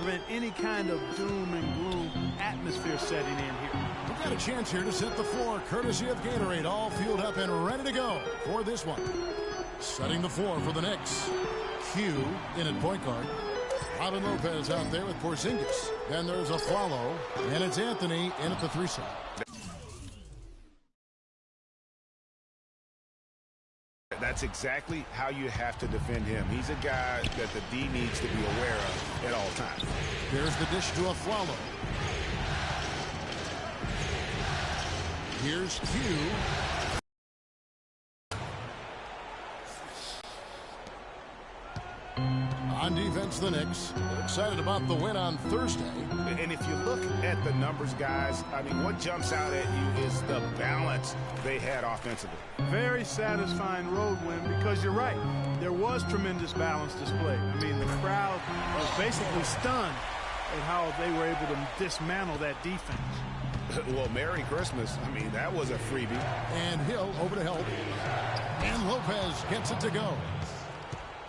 prevent any kind of doom and gloom atmosphere setting in here. We've got a chance here to set the floor, courtesy of Gatorade, all fueled up and ready to go for this one. Setting the floor for the Knicks. Q in at point guard. Robin Lopez out there with Porzingis. Then there's a follow, and it's Anthony in at the 3 side. That's exactly how you have to defend him. He's a guy that the D needs to be aware of at all times. Here's the dish to a follow. Here's Q. On defense, the Knicks. They're excited about the win on Thursday. And if you look at the numbers, guys, I mean, what jumps out at you is the balance they had offensively. Very satisfying road win because you're right. There was tremendous balance displayed. I mean, the crowd was basically stunned at how they were able to dismantle that defense. Well, Merry Christmas. I mean, that was a freebie. And Hill over to help. And Lopez gets it to go.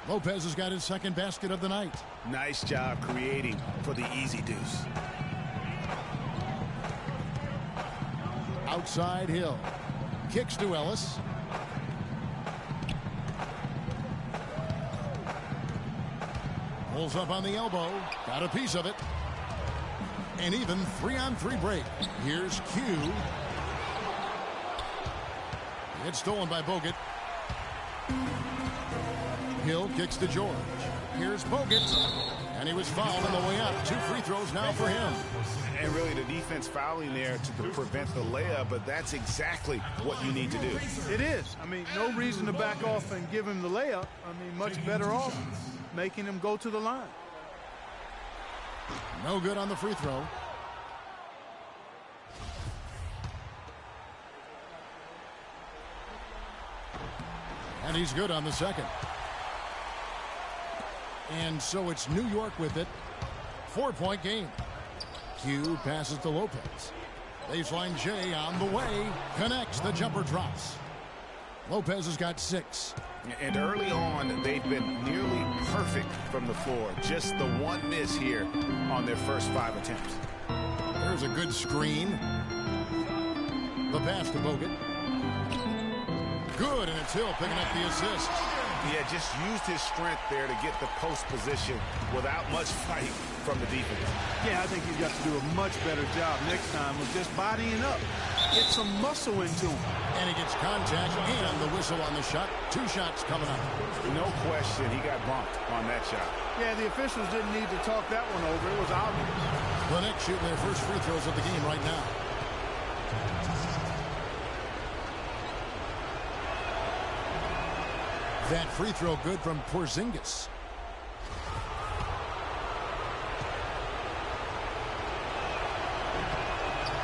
Lopez has got his second basket of the night. Nice job creating for the easy deuce. Outside Hill. Kicks to Ellis. Pulls up on the elbow. Got a piece of it. And even 3-on-3 break. Here's Q. It's stolen by Bogut. Hill kicks to George. Here's Bogut. And he was fouled on the way up. 2 free throws now for him. And really the defense fouling there to prevent the layup, but that's exactly what you need to do. It is. I mean, no reason to back off and give him the layup. I mean, much better off making him go to the line. No good on the free throw. And he's good on the second. And so it's New York with it. 4-point game. Q passes to Lopez. Baseline J on the way. Connects. The jumper drops. Lopez has got 6. And early on, they've been nearly perfect from the floor. Just the one miss here on their first 5 attempts. There's a good screen. The pass to Bogut. Good, and it's Hill picking up the assist. Yeah, just used his strength there to get the post position without much fight from the defense. Yeah, I think you've got to do a much better job next time of just bodying up. Get some muscle into him. And he gets contact and the whistle on the shot. 2 shots coming up. No question, he got bumped on that shot. Yeah, the officials didn't need to talk that one over. It was obvious. The Knicks shooting their first free throws of the game right now. That free throw good from Porzingis.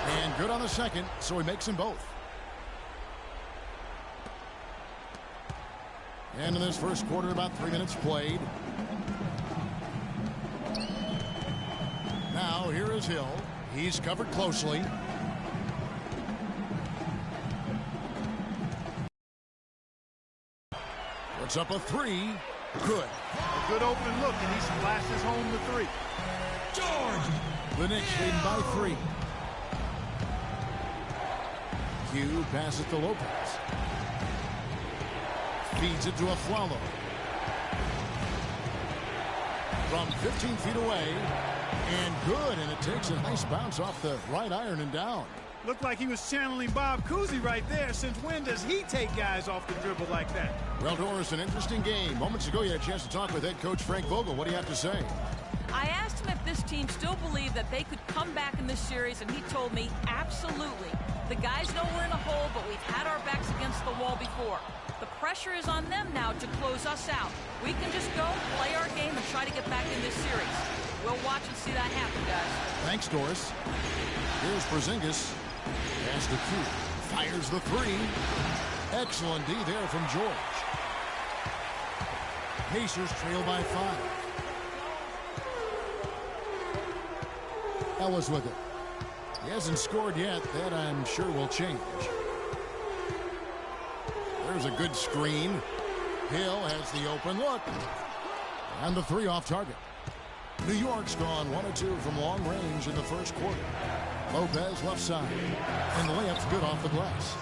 And good on the second, so he makes them both. And in this first quarter, about 3 minutes played. Now here is Hill. He's covered closely. Puts up a 3. Good. A good open look, and he splashes home the 3. George! The Knicks leading by 3. Q passes to Lopez. Feeds it to a Flalo. From 15 feet away. And good, and it takes a nice bounce off the right iron and down. Looked like he was channeling Bob Cousy right there. Since when does he take guys off the dribble like that? Well, Doris, an interesting game. Moments ago, you had a chance to talk with head coach Frank Vogel. What do you have to say? I asked him if this team still believed that they could come back in this series, and he told me absolutely. The guys know we're in a hole, but we've had our backs against the wall before. The pressure is on them now to close us out. We can just go, play our game, and try to get back in this series. We'll watch and see that happen, guys. Thanks, Doris. Here's Porzingis. Pass to Q. Fires the 3. Excellent D there from George. Pacers trail by 5. Ellis with it. He hasn't scored yet. That, I'm sure, will change. There's a good screen. Hill has the open look. And the 3 off target. New York's gone 1 of 2 from long range in the first quarter. Lopez left side. And the layup's good off the glass.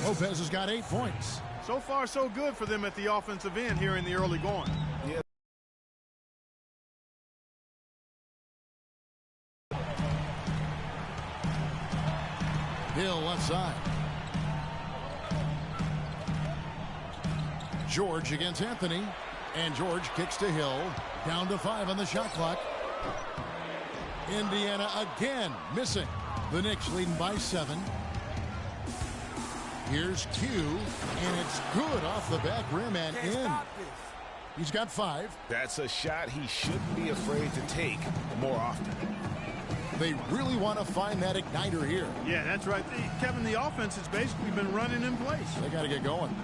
Lopez has got 8 points. So far, so good for them at the offensive end here in the early going. Yeah. Hill left side. George against Anthony. And George kicks to Hill. Down to 5 on the shot clock. Indiana again missing. The Knicks leading by 7. Here's Q, and it's good off the back rim and in. He's got 5. That's a shot he shouldn't be afraid to take more often. They really want to find that igniter here. Yeah, that's right. Kevin, the offense has basically been running in place. They got to get going.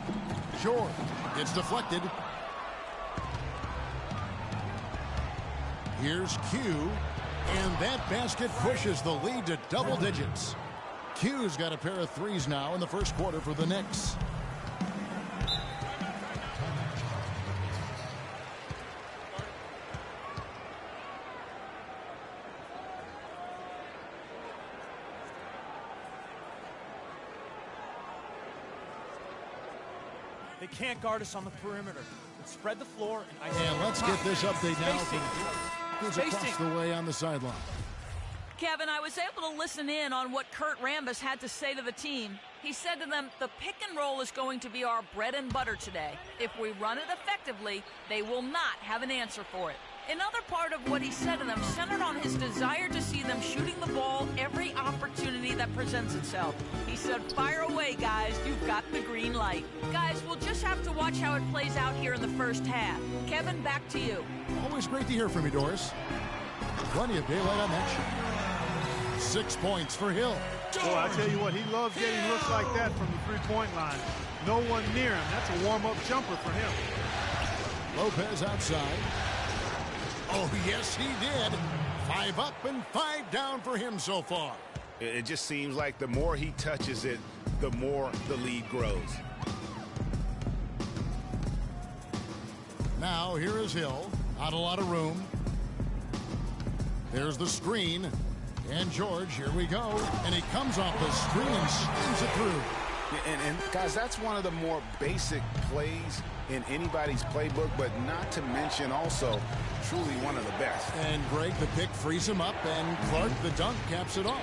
George gets deflected. Here's Q, and that basket pushes the lead to double digits. Q's got a pair of threes now in the first quarter for the Knicks. They can't guard us on the perimeter. Let's spread the floor. And let's get this update now from who's across the way on the sideline. Kevin, I was able to listen in on what Kurt Rambis had to say to the team. He said to them, the pick and roll is going to be our bread and butter today. If we run it effectively, they will not have an answer for it. Another part of what he said to them centered on his desire to see them shooting the ball every opportunity that presents itself. He said, fire away, guys. You've got the green light. Guys, we'll just have to watch how it plays out here in the first half. Kevin, back to you. Always great to hear from you, Doris. Plenty of daylight on that shot. 6 points for Hill. Boy, I tell you what, he loves getting looks like that from the three-point line. No one near him. That's a warm-up jumper for him. Lopez outside. Oh, yes, he did. 5 up and 5 down for him so far. It just seems like the more he touches it, the more the lead grows. Now, here is Hill. Not a lot of room. There's the screen. And George, here we go. And he comes off the screen and slams it through. And guys, that's one of the more basic plays in anybody's playbook, but not to mention also truly one of the best. And Greg, the pick frees him up, and Clark, the dunk, caps it off.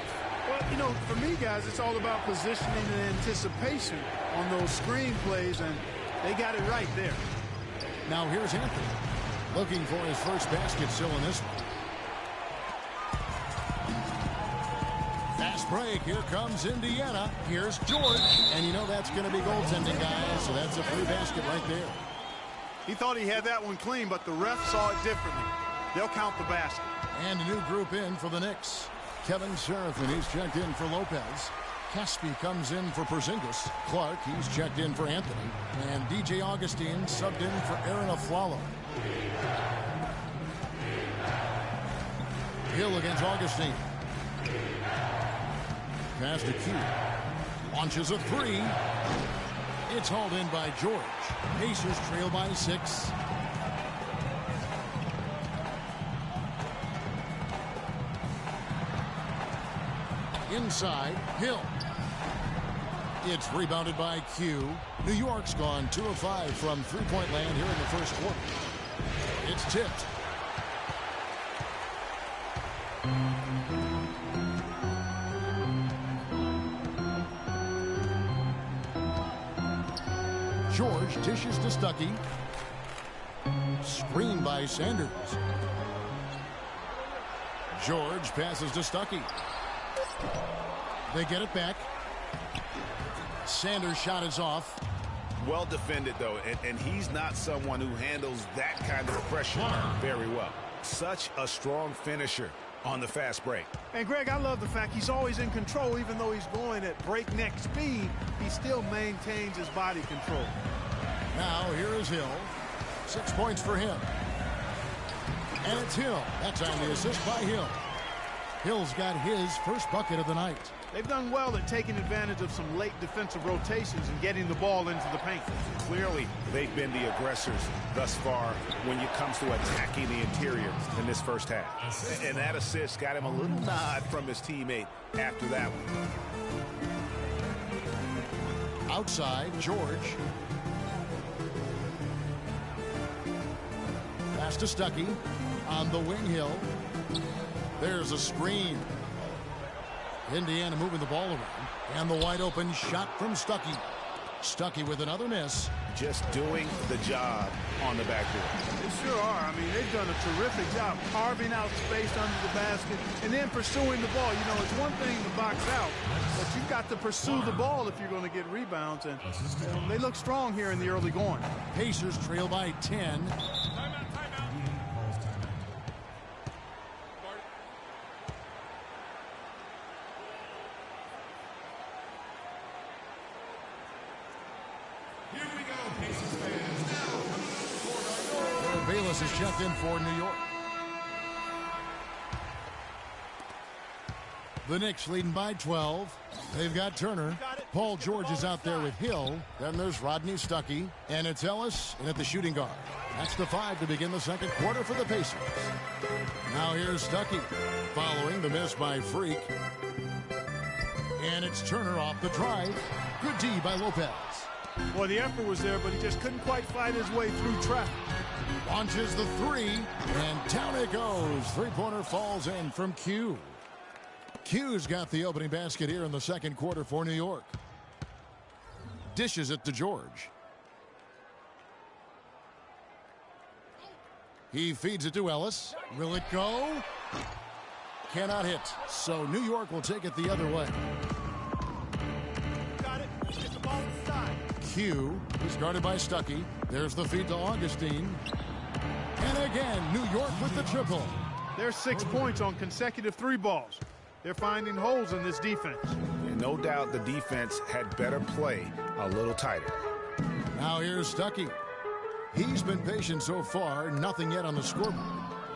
Well, you know, for me, guys, it's all about positioning and anticipation on those screen plays, and they got it right there. Now here's Anthony, looking for his first basket still in this one. Fast break. Here comes Indiana. Here's George. And you know that's going to be goaltending, guys. So that's a free basket right there. He thought he had that one clean, but the ref saw it differently. They'll count the basket. And a new group in for the Knicks. Kevin Serafin, he's checked in for Lopez. Caspi comes in for Porzingis. Clark, he's checked in for Anthony. And DJ Augustine subbed in for Aaron Aflalo. Hill against Augustine. Pass to Q. Launches a 3. It's hauled in by George. Pacers trail by 6. Inside, Hill. It's rebounded by Q. New York's gone 2 of 5 from three-point land here in the first quarter. It's tipped. George dishes to Stuckey. Screened by Sanders. George passes to Stuckey. They get it back. Sanders' shot is off. Well defended, though, and he's not someone who handles that kind of pressure very well. Such a strong finisher on the fast break. And, Greg, I love the fact he's always in control. Even though he's going at breakneck speed, he still maintains his body control. Now, here is Hill. 6 points for him. And it's Hill. That's on the assist by Hill. Hill's got his first bucket of the night. They've done well at taking advantage of some late defensive rotations and getting the ball into the paint. Clearly, they've been the aggressors thus far when it comes to attacking the interior in this first half. And that assist got him a little nod from his teammate after that one. Outside, George. Pass to Stuckey. On the wing, Hill. There's a screen. Indiana moving the ball around. And the wide open shot from Stuckey. Stuckey with another miss. Just doing the job on the backboard. They sure are. I mean, they've done a terrific job carving out space under the basket and then pursuing the ball. You know, it's one thing to box out, but you've got to pursue the ball if you're going to get rebounds. And they look strong here in the early going. Pacers trail by 10. Bayless is checked in for New York. The Knicks leading by 12. They've got Turner. Paul George is out there with Hill. Then there's Rodney Stuckey. And it's Ellis in at the shooting guard. That's the 5 to begin the second quarter for the Pacers. Now here's Stuckey following the miss by Freak. And it's Turner off the drive. Good D by Lopez. Well, the effort was there, but he just couldn't quite fight his way through traffic. Launches the 3, and down it goes. Three-pointer falls in from Q. Q's got the opening basket here in the second quarter for New York. Dishes it to George. He feeds it to Ellis. Will it go? Cannot hit. So New York will take it the other way. Got it. Get the ball inside. Q is guarded by Stuckey. There's the feed to Augustine. And again, New York with the triple. There's 6 points on consecutive 3 balls. They're finding holes in this defense. And no doubt the defense had better play a little tighter. Now here's Stuckey. He's been patient so far. Nothing yet on the scoreboard.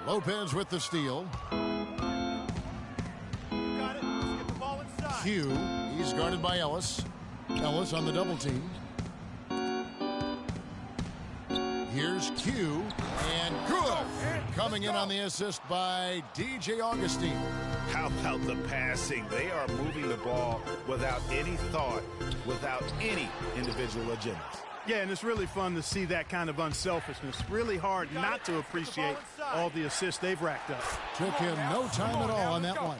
Lopez with the steal. Got it. Let's get the ball inside. Q. He's guarded by Ellis. Ellis on the double team. Here's Q, and good! Coming in on the assist by DJ Augustine. How about the passing? They are moving the ball without any thought, without any individual agendas. Yeah, and it's really fun to see that kind of unselfishness. Really hard not to appreciate all the assists they've racked up. Took him no time at all on that one.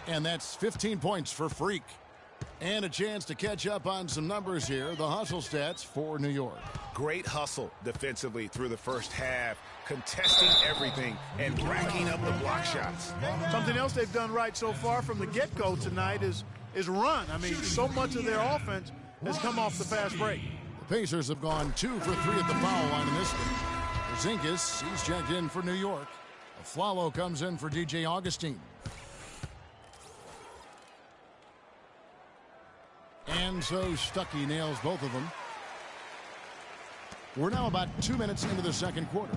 And that's 15 points for Freak. And a chance to catch up on some numbers here. The hustle stats for New York. Great hustle defensively through the first half, contesting everything and racking up the block shots. Something else they've done right so far from the get-go tonight is run. I mean, so much of their offense has come off the fast break. The Pacers have gone 2 for 3 at the foul line in this one. Zinkas, he's checked in for New York. Flalo comes in for DJ Augustine. And so Stuckey nails both of them. We're now about 2 minutes into the second quarter.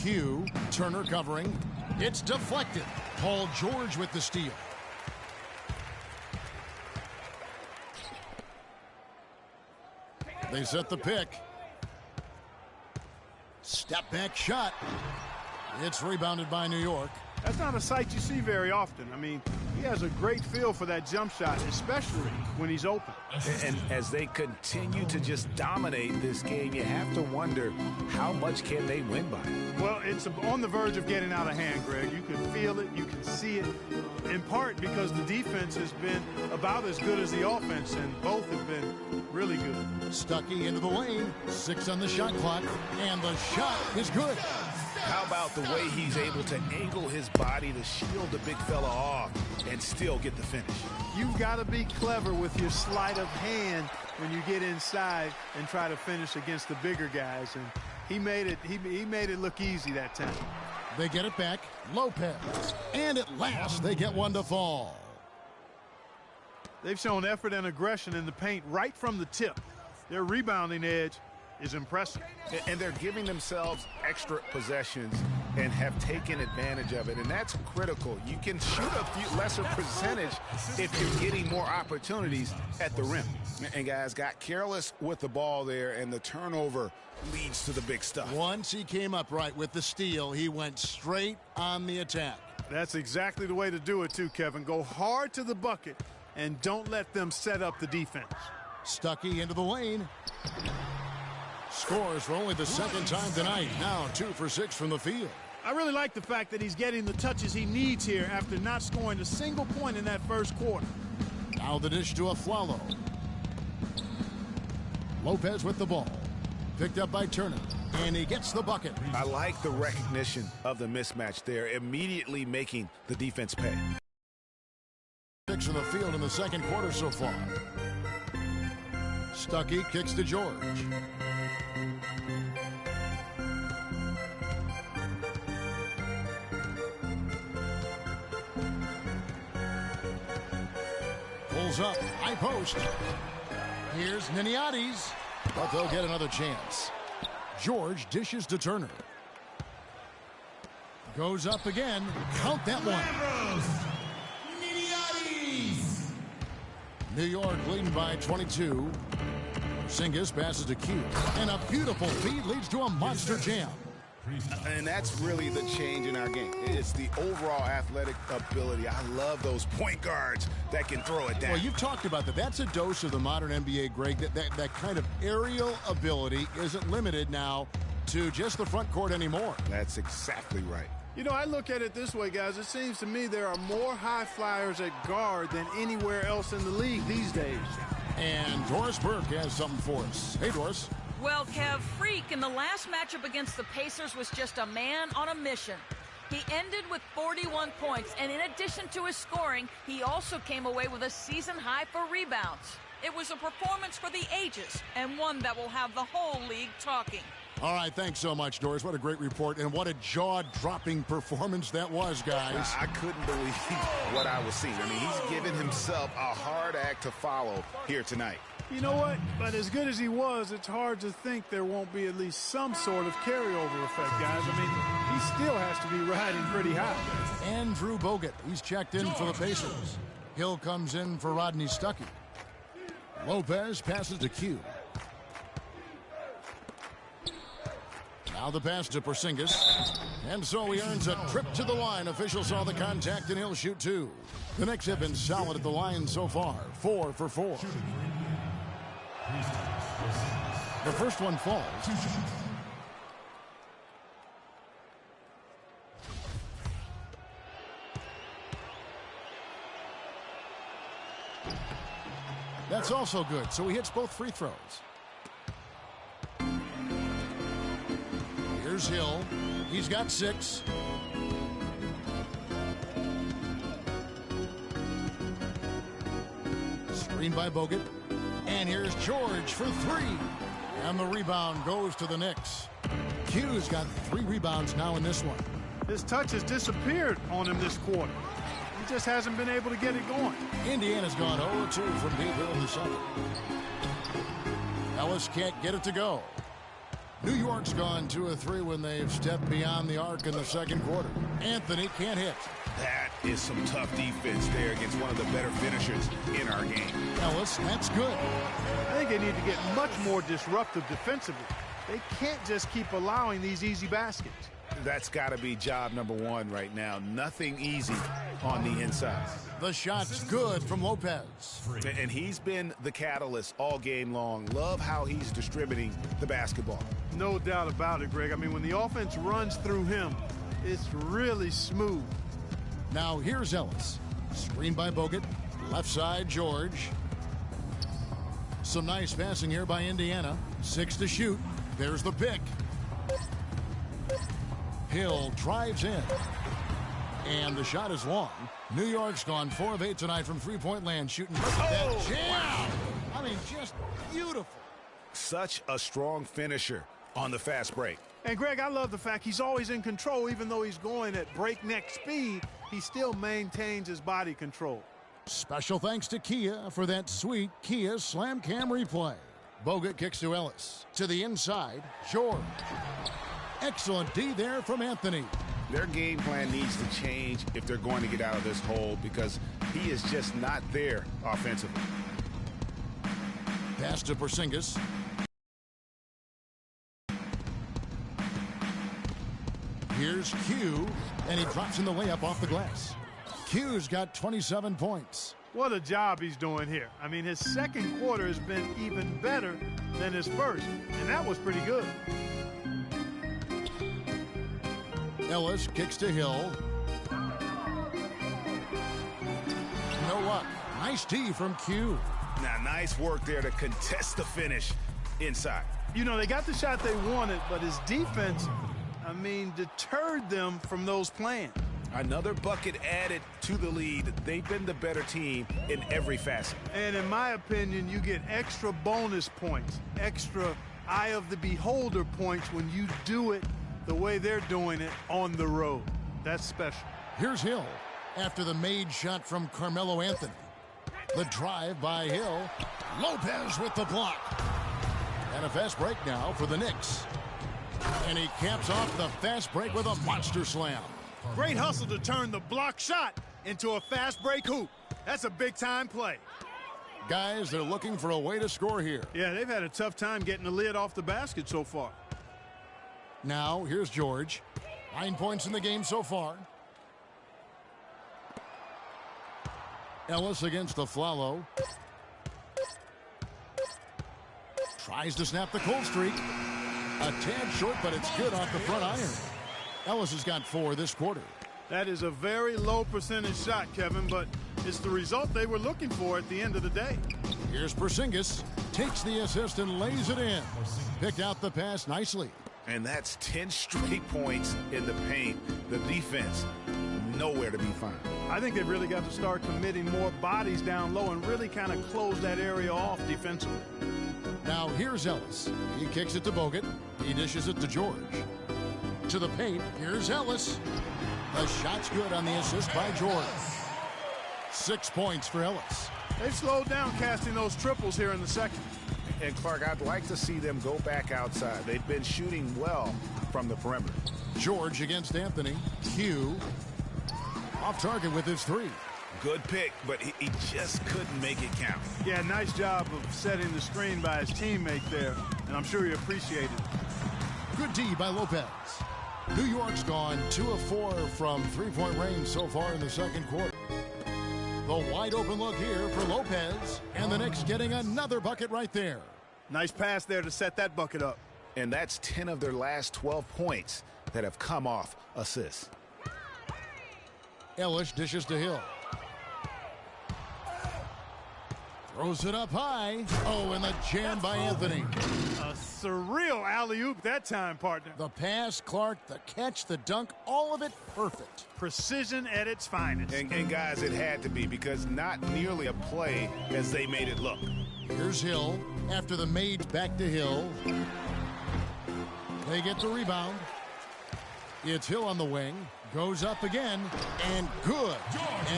Q, Turner covering. It's deflected. Paul George with the steal. They set the pick. Step back shot. It's rebounded by New York. That's not a sight you see very often. I mean, he has a great feel for that jump shot, especially when he's open. And as they continue to just dominate this game, you have to wonder, how much can they win by? Well, it's on the verge of getting out of hand, Greg. You can feel it, you can see it, in part because the defense has been about as good as the offense, and both have been really good. Stuckey into the lane, 6 on the shot clock, and the shot is good. How about the way he's able to angle his body to shield the big fella off and still get the finish? You've got to be clever with your sleight of hand when you get inside and try to finish against the bigger guys, and he made it look easy that time. They get it back. Lopez. And at last they get one to fall. They've shown effort and aggression in the paint right from the tip. Their rebounding edge is impressive. And they're giving themselves extra possessions and have taken advantage of it, and that's critical. You can shoot a few lesser percentage if you're getting more opportunities at the rim. And guys got careless with the ball there, and the turnover leads to the big stuff. Once he came up right with the steal, he went straight on the attack. That's exactly the way to do it too, Kevin. Go hard to the bucket and don't let them set up the defense. Stuckey into the lane. Scores for only the second time tonight. Now 2 for 6 from the field. I really like the fact that he's getting the touches he needs here after not scoring a single point in that first quarter. Now the dish to Aflalo. Lopez with the ball. Picked up by Turner. And he gets the bucket. I like the recognition of the mismatch there, immediately making the defense pay. 6 in the field in the second quarter so far. Stuckey kicks to George. Pulls up, high post. Here's Niniades, but they'll get another chance. George dishes to Turner. Goes up again. Count that one. New York leading by 22. Porzingis passes to Q. And a beautiful feed leads to a monster jam. And that's really the change in our game. It's the overall athletic ability. I love those point guards that can throw it down. Well, you've talked about that. That's a dose of the modern NBA, Greg. That kind of aerial ability isn't limited now to just the front court anymore. That's exactly right. You know, I look at it this way, guys. It seems to me there are more high flyers at guard than anywhere else in the league these days. And Doris Burke has something for us. Hey, Doris. Well, Kev, Freak in the last matchup against the Pacers was just a man on a mission. He ended with 41 points, and in addition to his scoring, he also came away with a season high for rebounds. It was a performance for the ages, and one that will have the whole league talking. All right, thanks so much, Doris. What a great report, and what a jaw-dropping performance that was, guys. I couldn't believe what I was seeing. I mean, he's given himself a hard act to follow here tonight. You know what? But as good as he was, it's hard to think there won't be at least some sort of carryover effect, guys. I mean, he still has to be riding pretty high. Andrew Bogut, he's checked in for the Pacers. Hill comes in for Rodney Stuckey. Lopez passes to Q. Now the pass to Porzingis. And so he earns a trip to the line. Officials saw the contact, and he'll shoot 2. The Knicks have been solid at the line so far. 4 for 4. The first one falls. That's also good, so he hits both free throws. Here's Hill. He's got 6. Screen by Bogut. And here's George for 3. And the rebound goes to the Knicks. Q's got 3 rebounds now in this one. His touch has disappeared on him this quarter. He just hasn't been able to get it going. Indiana's gone 0-2 from deep in the second. Ellis can't get it to go. New York's gone 2 of 3 when they've stepped beyond the arc in the second quarter. Anthony can't hit. That is some tough defense there against one of the better finishers in our game. Ellis, that's good. I think they need to get much more disruptive defensively. They can't just keep allowing these easy baskets. That's got to be job number 1 right now. Nothing easy on the inside. The shot's good from Lopez. And he's been the catalyst all game long. Love how he's distributing the basketball. No doubt about it, Greg. I mean, when the offense runs through him, it's really smooth. Now here's Ellis. Screen by Bogut. Left side, George. Some nice passing here by Indiana. 6 to shoot. There's the pick. Hill drives in. And the shot is long. New York's gone 4 of 8 tonight from three-point land shooting. Look at that jam! Wow. I mean, just beautiful. Such a strong finisher on the fast break. And, Greg, I love the fact he's always in control. Even though he's going at breakneck speed, he still maintains his body control. Special thanks to Kia for that sweet Kia Slam Cam replay. Bogut kicks to Ellis. To the inside, George. Excellent D there from Anthony. Their game plan needs to change if they're going to get out of this hole because he is just not there offensively. Pass to Porzingis. Here's Q, and he drops in the layup off the glass. Q's got 27 points. What a job he's doing here. I mean, his second quarter has been even better than his first, and that was pretty good. Ellis kicks to Hill. No luck. Nice D from Q. Now, nice work there to contest the finish inside. You know, they got the shot they wanted, but his defense, I mean, deterred them from those plans. Another bucket added to the lead. They've been the better team in every facet. And in my opinion, you get extra bonus points, extra eye of the beholder points when you do it the way they're doing it on the road. That's special. Here's Hill after the made shot from Carmelo Anthony. The drive by Hill. Lopez with the block. And a fast break now for the Knicks. And he caps off the fast break with a monster slam. Great hustle to turn the block shot into a fast break hoop. That's a big-time play. Guys, they're looking for a way to score here. Yeah, they've had a tough time getting the lid off the basket so far. Now, here's George. 9 points in the game so far. Ellis against the Flalo. Tries to snap the cold streak. A tad short, but it's good off the front iron. Ellis has got 4 this quarter. That is a very low percentage shot, Kevin, but it's the result they were looking for at the end of the day. Here's Porzingis. Takes the assist and lays it in. Picked out the pass nicely. And that's 10 straight points in the paint. The defense, nowhere to be found. I think they've really got to start committing more bodies down low and really kind of close that area off defensively. Now here's Ellis. He kicks it to Bogut. He dishes it to George. To the paint, here's Ellis. The shot's good on the assist by George. 6 points for Ellis. They've slowed down casting those triples here in the second. And Clark, I'd like to see them go back outside. They've been shooting well from the perimeter. George against Anthony. Q off target with his 3. Good pick, but he just couldn't make it count. Yeah, nice job of setting the screen by his teammate there, and I'm sure he appreciated it. Good D by Lopez. New York's gone 2 of 4 from three-point range so far in the second quarter. The wide open look here for Lopez, and the Knicks getting another bucket right there. Nice pass there to set that bucket up. And that's 10 of their last 12 points that have come off assists. Ellis dishes to Hill. Throws it up high. Oh, and the jam by Anthony. A surreal alley-oop that time, partner. The pass, Clark, the catch, the dunk, all of it perfect. Precision at its finest. And guys, it had to be because not nearly a play as they made it look. Here's Hill. After the made, back to Hill. They get the rebound. It's Hill on the wing. Goes up again, and good,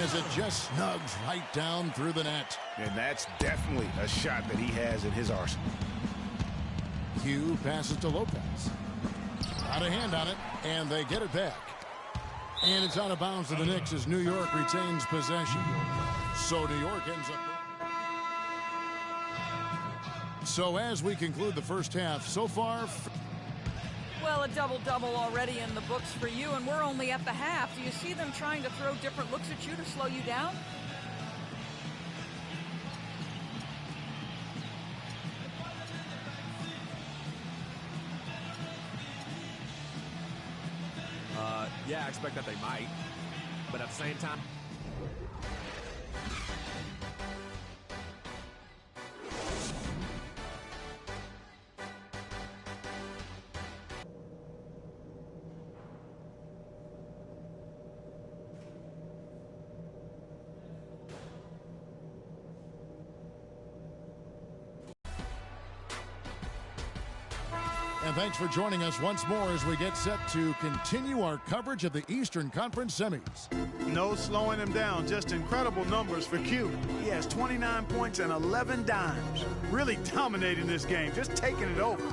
as it just snugs right down through the net. And that's definitely a shot that he has in his arsenal. Q passes to Lopez. Got a hand on it, and they get it back. And it's out of bounds to the Knicks as New York retains possession. So New York ends up. So as we conclude the first half, so far... Well, a double-double already in the books for you, and we're only at the half. Do you see them trying to throw different looks at you to slow you down? Yeah, I expect that they might. But at the same time... And thanks for joining us once more as we get set to continue our coverage of the Eastern Conference semis. No slowing him down, just incredible numbers for Q. He has 29 points and 11 dimes. Really dominating this game, just taking it over.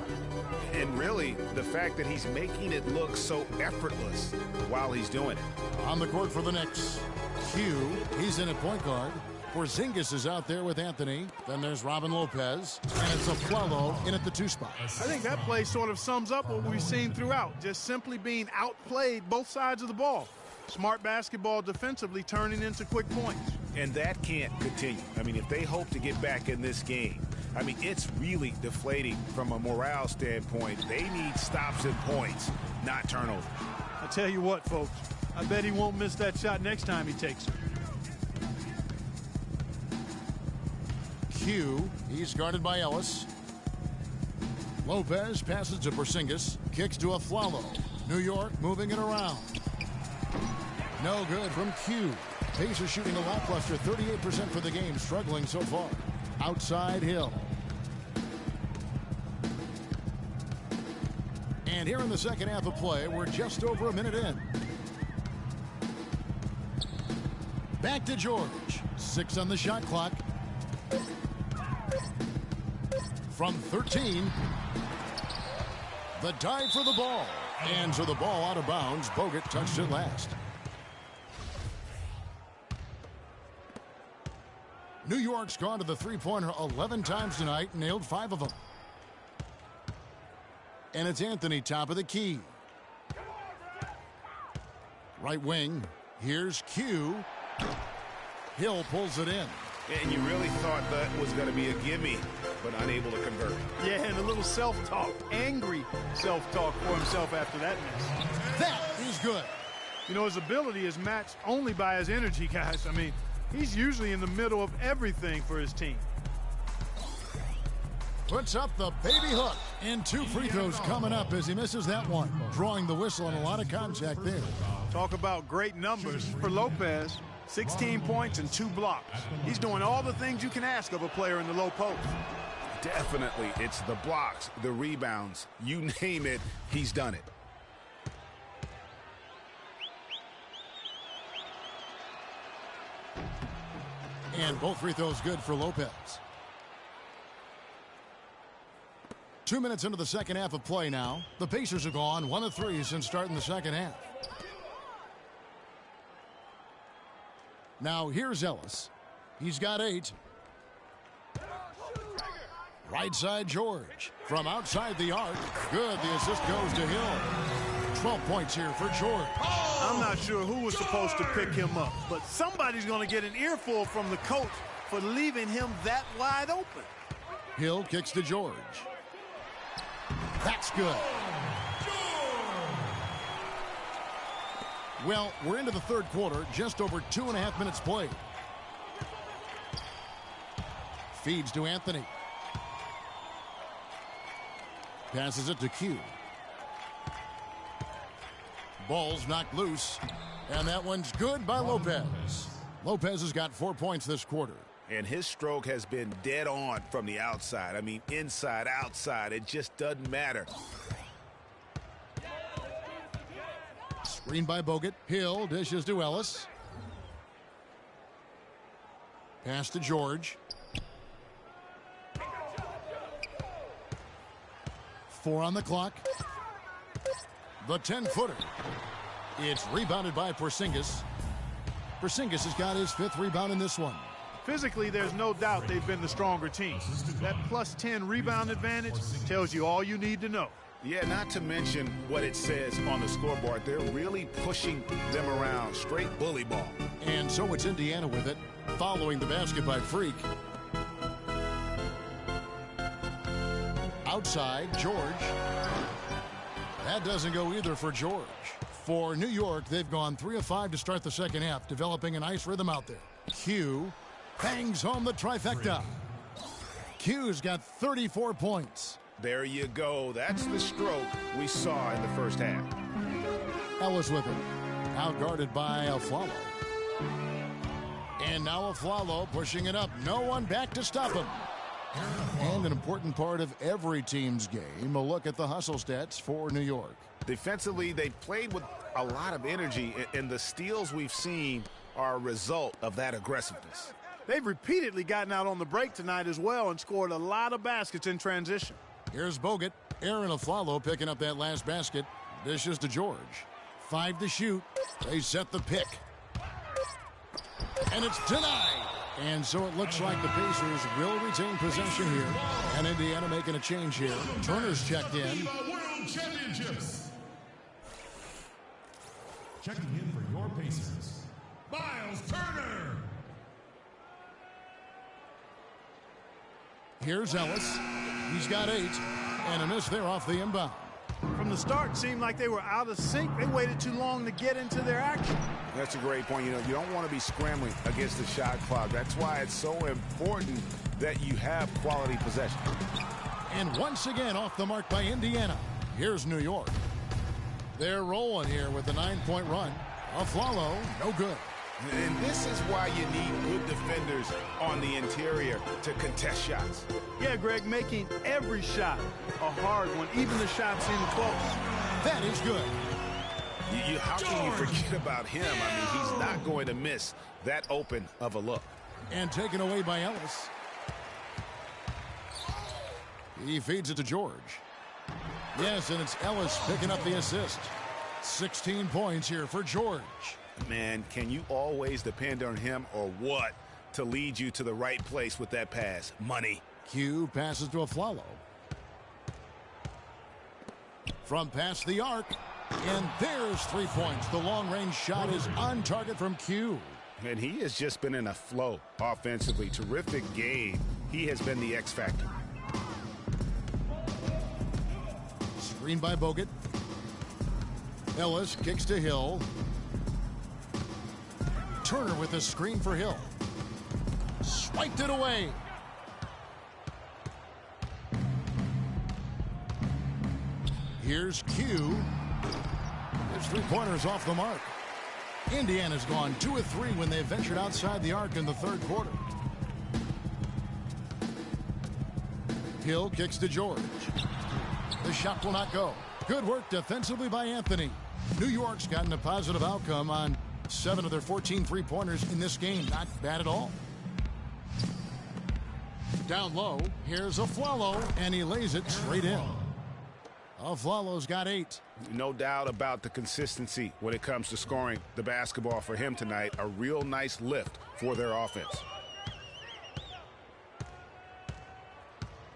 And really, the fact that he's making it look so effortless while he's doing it. On the court for the Knicks, Q, he's in at point guard. Porzingis is out there with Anthony. Then there's Robin Lopez. And it's Aflalo in at the 2 spot. I think that play sort of sums up what we've seen throughout. Just simply being outplayed both sides of the ball. Smart basketball defensively turning into quick points. And that can't continue. I mean, if they hope to get back in this game, I mean, it's really deflating from a morale standpoint. They need stops and points, not turnovers. I tell you what, folks, I bet he won't miss that shot next time he takes it. Q, he's guarded by Ellis. Lopez passes to Porzingis, kicks to Aflalo. New York moving it around. No good from Q. Pacers shooting a lackluster 38% for the game, struggling so far. Outside Hill. And here in the second half of play, we're just over a minute in. Back to George. 6 on the shot clock. From 13. The dive for the ball. And so the ball out of bounds. Bogut touched it last. New York's gone to the three-pointer 11 times tonight, nailed 5 of them. And it's Anthony top of the key. Right wing. Here's Q. Hill pulls it in. And you really thought that was going to be a gimme, but unable to convert. Yeah, and a little self-talk, angry self-talk for himself after that miss. That is good. You know, his ability is matched only by his energy, guys. I mean, he's usually in the middle of everything for his team. Puts up the baby hook. And 2 free throws coming up as he misses that one. Drawing the whistle and a lot of contact there. Talk about great numbers for Lopez. 16 points and 2 blocks. He's doing all the things you can ask of a player in the low post. Definitely. It's the blocks, the rebounds. You name it, he's done it. And both free throws good for Lopez. 2 minutes into the second half of play now. The Pacers have gone 1 of 3 since starting the second half. Now here's Ellis. He's got 8. Right side George. From outside the arc. Good. The assist goes to Hill. 12 points here for George. I'm not sure who was supposed to pick him up, but somebody's going to get an earful from the coach for leaving him that wide open. Hill kicks to George. That's good. Well, we're into the third quarter, just over 2.5 minutes played. Feeds to Anthony. Passes it to Q. Ball's knocked loose, and that one's good by Lopez. Lopez has got 4 points this quarter. And his stroke has been dead on from the outside. I mean, inside, outside, it just doesn't matter. Screen by Bogut. Hill dishes to Ellis. Pass to George. 4 on the clock. The 10-footer. It's rebounded by Porzingis. Porzingis has got his 5th rebound in this one. Physically, there's no doubt they've been the stronger team. That plus 10 rebound advantage tells you all you need to know. Yeah, not to mention what it says on the scoreboard. They're really pushing them around. Straight bully ball. And so it's Indiana with it, following the basket by Freak. Outside, George. That doesn't go either for George. For New York, they've gone 3 of 5 to start the second half, developing a nice rhythm out there. Q bangs home the trifecta. Q's got 34 points. There you go. That's the stroke we saw in the first half. Ellis with it. Outguarded by Aflalo. And now Aflalo pushing it up. No one back to stop him. And an important part of every team's game, a look at the hustle stats for New York. Defensively, they played with a lot of energy, and the steals we've seen are a result of that aggressiveness. They've repeatedly gotten out on the break tonight as well and scored a lot of baskets in transition. Here's Bogut. Aaron Aflalo picking up that last basket. Dishes to George. 5 to shoot. They set the pick. And it's denied. And so it looks like the Pacers will retain possession here. And Indiana making a change here. Turner's checked in. World Championships. Checking in for your Pacers, Miles Turner. Here's Ellis. He's got 8. And a miss there off the inbound. From the start, it seemed like they were out of sync. They waited too long to get into their action. That's a great point. You know, you don't want to be scrambling against the shot clock. That's why it's so important that you have quality possession. And once again off the mark by Indiana. Here's New York. They're rolling here with a 9-point run. Aflalo, no good. And this is why you need good defenders on the interior to contest shots. Yeah, Greg, making every shot a hard one, even the shots seem close. That is good. How can you forget about him? I mean, he's not going to miss that open of a look. And taken away by Ellis. He feeds it to George. Yes, and it's Ellis picking up the assist. 16 points here for George. Man, can you always depend on him or what to lead you to the right place with that pass? Money. Q passes to Aflalo. From past the arc. And there's 3 points. The long-range shot is on target from Q. And he has just been in a flow offensively. Terrific game. He has been the X factor. Screen by Bogut. Ellis kicks to Hill. Turner with a screen for Hill. Swiped it away. Here's Q. His 3-pointers off the mark. Indiana's gone 2 of 3 when they ventured outside the arc in the third quarter. Hill kicks to George. The shot will not go. Good work defensively by Anthony. New York's gotten a positive outcome on 7 of their 14 3-pointers in this game. Not bad at all. Down low, here's Aflalo, and he lays it straight in. Aflalo's got 8. No doubt about the consistency when it comes to scoring the basketball for him tonight. A real nice lift for their offense.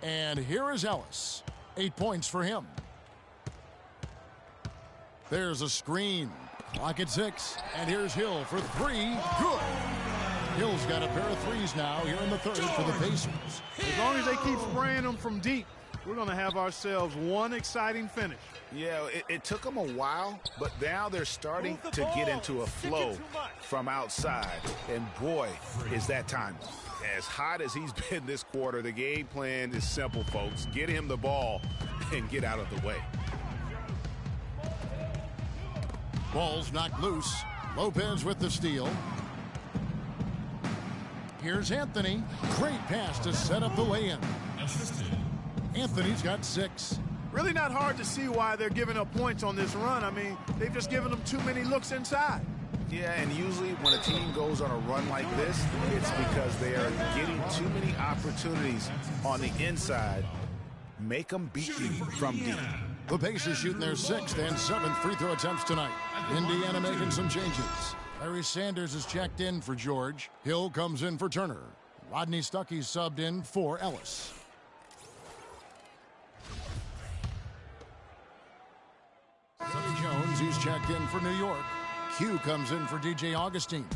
And here is Ellis. 8 points for him. There's a screen. Clock at 6. And here's Hill for 3. Good. Hill's got a pair of 3s now here in the third for the Pacers. As long as they keep spraying them from deep, we're going to have ourselves one exciting finish. Yeah, it took them a while, but now they're starting to get into a flow from outside. And boy, is that time. As hot as he's been this quarter, the game plan is simple, folks. Get him the ball and get out of the way. Ball's knocked loose. Lopez with the steal. Here's Anthony. Great pass to set up the lay-in. Anthony's got 6. Really not hard to see why they're giving up points on this run. I mean, they've just given them too many looks inside. Yeah, and usually when a team goes on a run like this, it's because they are getting too many opportunities on the inside. Make them beat you from deep. The Pacers shooting their 6th and 7th free throw attempts tonight. Indiana making some changes. Larry Sanders is checked in for George. Hill comes in for Turner. Rodney Stuckey subbed in for Ellis. Jones, he's checked in for New York. Q comes in for DJ Augustine.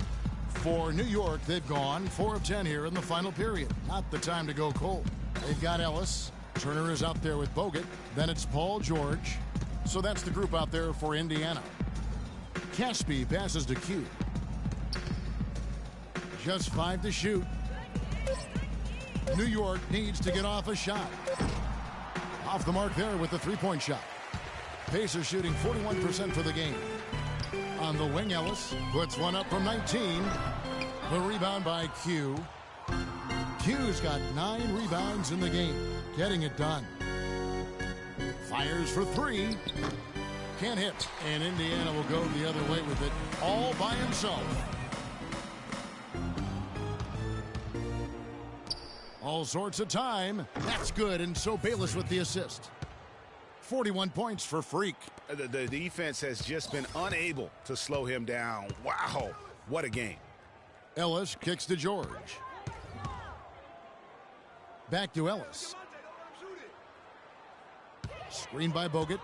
For New York, they've gone 4 of 10 here in the final period. Not the time to go cold. They've got Ellis. Turner is out there with Bogut. Then it's Paul George. So that's the group out there for Indiana. Caspi passes to Q. Just 5 to shoot. New York needs to get off a shot. Off the mark there with the 3-point shot. Pacers shooting 41% for the game. On the wing, Ellis puts one up from 19. The rebound by Q. Q's got 9 rebounds in the game, getting it done. Fires for 3. Can't hit. And Indiana will go the other way with it all by himself. All sorts of time. That's good. And so Bayless with the assist. 41 points for Freak. The defense has just been unable to slow him down. Wow, what a game. Ellis kicks to George. Back to Ellis. Screen by Bogut.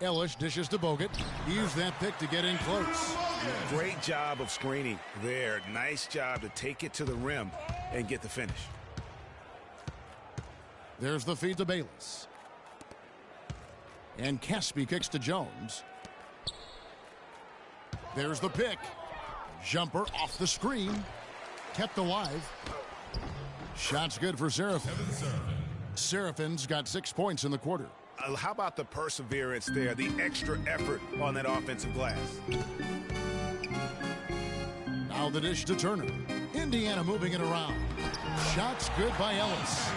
Ellis dishes to Bogut. Use that pick to get in close. Great job of screening there. Nice job to take it to the rim and get the finish. There's the feed to Bayless. And Caspi kicks to Jones. There's the pick. Jumper off the screen. Kept alive. Shot's good for Seraphin. Seraphin's got 6 points in the quarter. How about the perseverance there, the extra effort on that offensive glass? Now the dish to Turner. Indiana moving it around. Shots good by Ellis.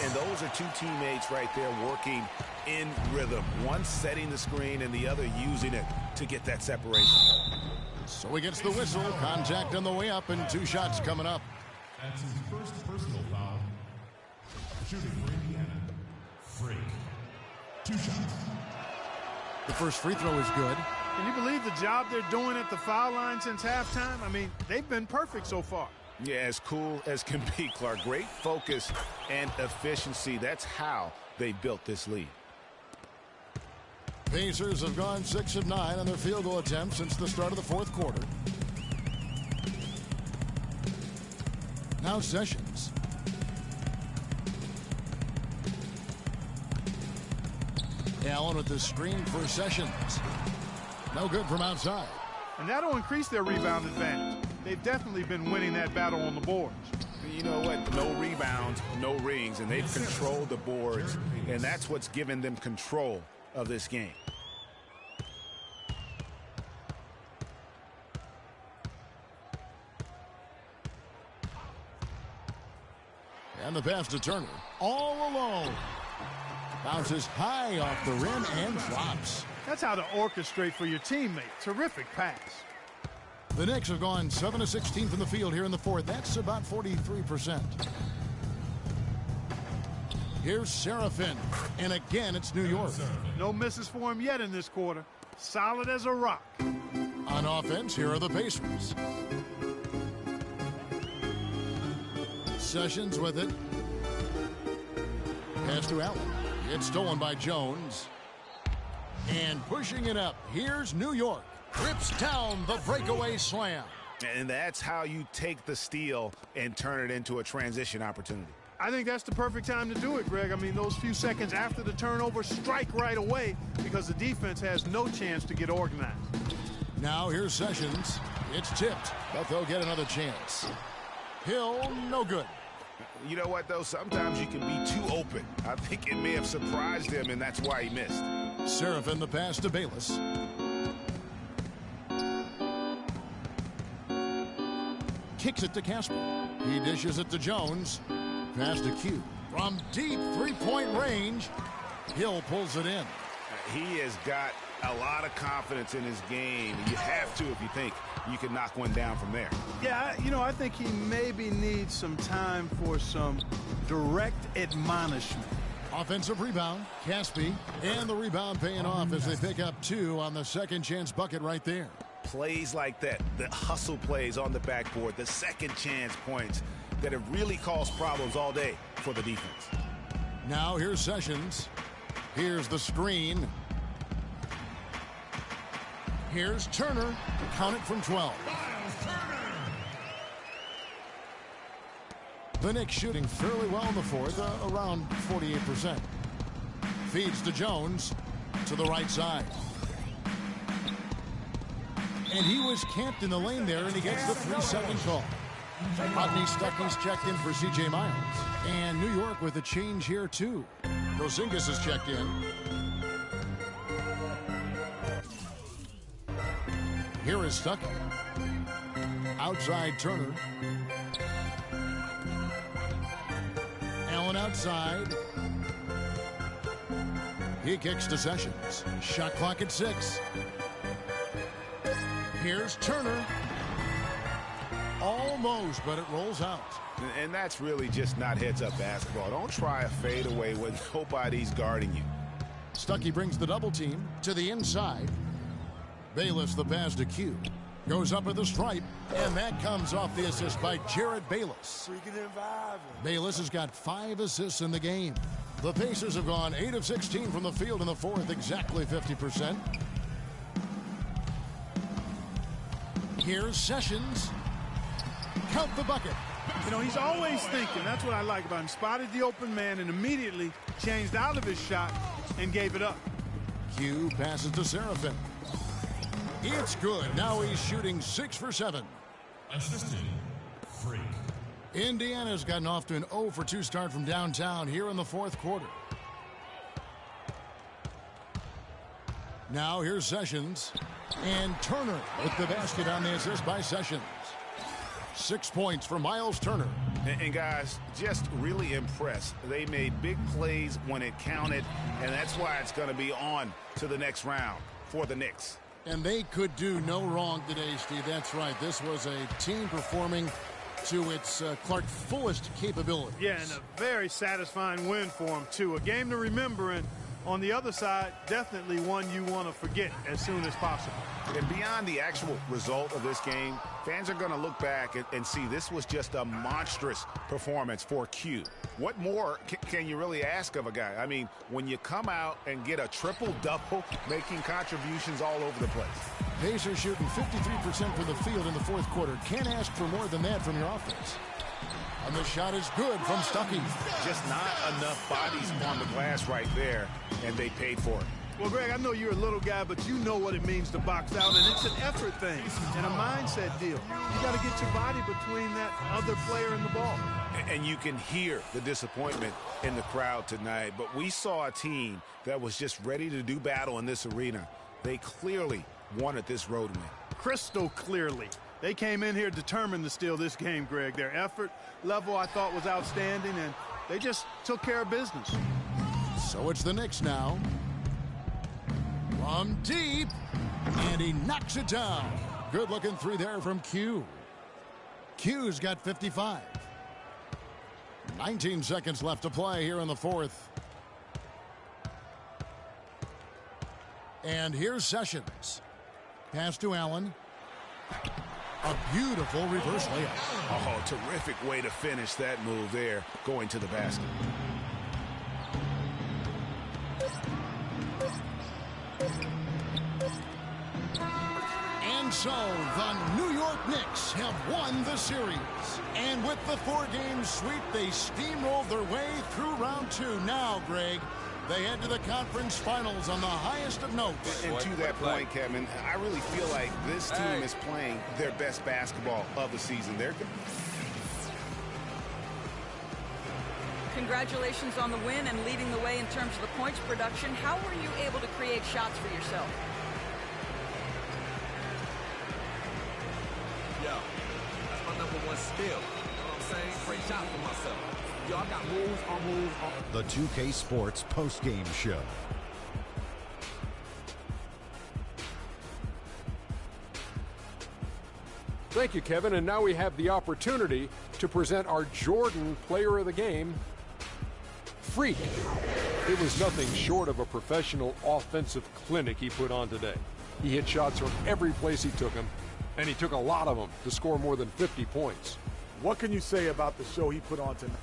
And those are 2 teammates right there working in rhythm. One setting the screen and the other using it to get that separation. So he gets the whistle. Contact on the way up and 2 shots coming up. That's his first personal foul. Shooting for Indiana. Freak. 2 shots. The first free throw is good. Can you believe the job they're doing at the foul line since halftime? I mean, they've been perfect so far. Yeah, as cool as can be, Clark. Great focus and efficiency. That's how they built this lead. Pacers have gone 6 of 9 on their field goal attempts since the start of the 4th quarter. Now Sessions. Allen with the screen for Sessions. No good from outside. And that'll increase their rebound advantage. They've definitely been winning that battle on the boards. You know what? No rebounds, no rings, and they've controlled the boards, and that's what's given them control of this game. And the pass to Turner. All alone. Bounces high off the rim and drops. That's how to orchestrate for your teammate. Terrific pass. The Knicks have gone 7 of 16 from the field here in the 4th. That's about 43%. Here's Seraphin. And again, it's New York. No misses for him yet in this quarter. Solid as a rock. On offense, here are the Pacers. Sessions with it. Pass to Allen. It's stolen by Jones. And pushing it up, here's New York. Rips down the breakaway slam. And that's how you take the steal and turn it into a transition opportunity. I think that's the perfect time to do it, Greg. I mean, those few seconds after the turnover, strike right away because the defense has no chance to get organized. Now here's Sessions. It's tipped, but they'll get another chance. Hill, no good. You know what, though? Sometimes you can be too open. I think it may have surprised him, and that's why he missed. Seraphin the pass to Bayless. Kicks it to Casper. He dishes it to Jones. Pass to Q. From deep three-point range, Hill pulls it in. He has got a lot of confidence in his game. You have to if you think you can knock one down from there. Yeah, I think he maybe needs some time for some direct admonishment. Offensive rebound, Caspi, and the rebound paying off as they pick up 2 on the second chance bucket right there. Plays like that, the hustle plays on the backboard, the second chance points that have really caused problems all day for the defense. Now here's Sessions. Here's the screen. Here's Turner. Count it from 12. The Knicks shooting fairly well in the 4th, around 48%. Feeds to Jones to the right side. And he was camped in the lane there, and he gets the 3-second call. Rodney Stuckey's checked in for C.J. Miles. And New York with a change here, too. Porzingis is checked in. Here is Stuckey. Outside Turner. Allen outside. He kicks to Sessions. Shot clock at 6. Here's Turner. Almost, but it rolls out. And that's really just not heads-up basketball. Don't try a fadeaway when nobody's guarding you. Stuckey brings the double team to the inside. Bayless the pass to Q. Goes up at the stripe, and that comes off the assist by Jared Bayless. Bayless has got 5 assists in the game. The Pacers have gone 8 of 16 from the field in the fourth, exactly 50%. Here's Sessions. Count the bucket. You know, he's always thinking. That's what I like about him. Spotted the open man and immediately changed out of his shot and gave it up. Q passes to Seraphin. It's good. Now he's shooting 6 for 7. Assistant, Freak. Indiana's gotten off to an 0 for 2 start from downtown here in the fourth quarter. Now here's Sessions. And Turner with the basket on the assist by Sessions. 6 points for Miles Turner. And guys, just really impressed. They made big plays when it counted, and that's why it's going to be on to the next round for the Knicks. And they could do no wrong today, Steve. That's right. This was a team performing to its Clark fullest capability. Yeah, and a very satisfying win for him, too. A game to remember, and on the other side, definitely one you want to forget as soon as possible. And beyond the actual result of this game, fans are going to look back and see this was just a monstrous performance for Q. What more can you really ask of a guy? I mean, when you come out and get a triple-double, making contributions all over the place. Pacers shooting 53% from the field in the fourth quarter. Can't ask for more than that from your offense. And the shot is good from Stuckey. Just not enough bodies on the glass right there, and they paid for it. Well, Greg, I know you're a little guy, but you know what it means to box out, and it's an effort thing and a mindset deal. You got to get your body between that other player and the ball. And you can hear the disappointment in the crowd tonight, but we saw a team that was just ready to do battle in this arena. They clearly wanted this road win. Crystal clearly. They came in here determined to steal this game, Greg. Their effort level, I thought, was outstanding, and they just took care of business. So it's the Knicks now. From deep, and he knocks it down. Good-looking three there from Q. Q's got 55. 19 seconds left to play here in the fourth. And here's Sessions. Pass to Allen. A beautiful reverse layup. Oh, terrific way to finish that move there, going to the basket. And so the New York Knicks have won the series. And with the 4-game sweep, they steamrolled their way through round 2. Now, Greg, they head to the conference finals on the highest of notes. And to that point, Kevin, I really feel like this team is playing their best basketball of the season. They're Congratulations on the win and leading the way in terms of the points production. How were you able to create shots for yourself? Yo, that's my #1 skill. You know what I'm saying? Great shot for myself. Yo, I got moves on moves on. The 2K Sports postgame show. Thank you, Kevin. And now we have the opportunity to present our Jordan Player of the Game, Freak. It was nothing short of a professional offensive clinic he put on today. He hit shots from every place he took them, and he took a lot of them to score more than 50 points. What can you say about the show he put on tonight?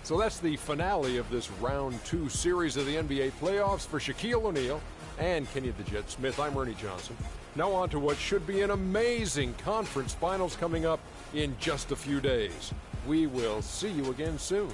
So that's the finale of this round 2 series of the NBA playoffs for Shaquille O'Neal and Kenny the Jet Smith. I'm Ernie Johnson. Now on to what should be an amazing conference finals coming up in just a few days. We will see you again soon.